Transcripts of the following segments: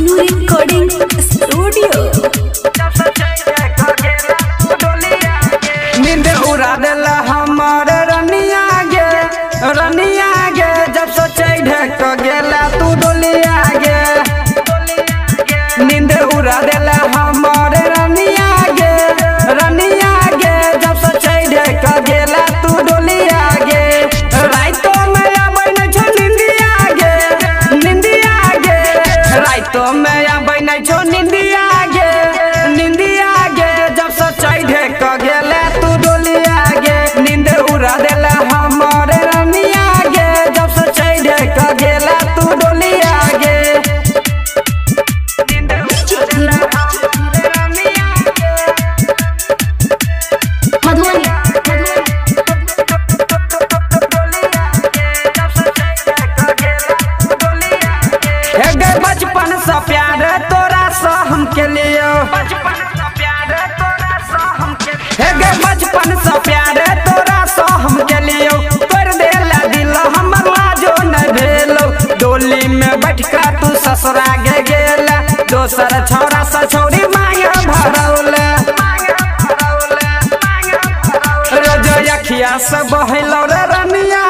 अनु recording studio. नींद उड़ा देला हमार रनिया गे जब सोचे ढक गेला तू डोलिया गे। नींद उड़ा देला हमार रनिया गे जब सोचे ढक गेला तू डोलिया गे। राइतो में आबै नै छो निंदिया गे राइतो में आबै नै छो निंदिया गे जब सोचे ढक गेला तू डोलिया गे। नींद उड़ा देला हमार रनिया गे जब सोचे ढक गेला तू डोलिया गे। नींद उड़ा देला हमार रनिया गे मधुबनी बचपन से प्यार तोरा से हम के लियो। बचपन से प्यार तोरा से हम के लियो। कर देला दिल हमर लाजो न भेलो। डोली में बैठ के तू ससुरा गे गेला। दोसर छौरा से छौरी मांगे भरौले। रोज अखिया से बहलो रे रनिया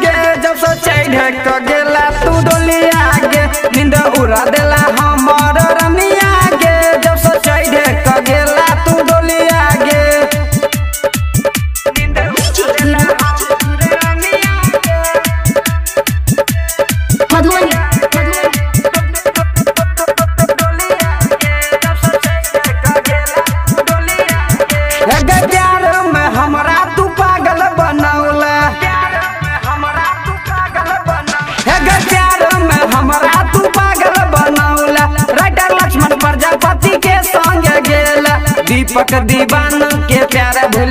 गे जब सोचे ढक गेला तू डोलिया गे। नींद उड़ा देला हमार रनिया गे जब सोचे ढक गेला तू डोलिया गे। नींद उड़ा देला हमार रनिया गे मधुबनी प्यार में हमरा तू पागल बनौला। प्यार में हमरा तू पागल बनौला। राइटर लक्ष्मण प्रजापति के संग गेला। दीपक दीवान के प्यार भूल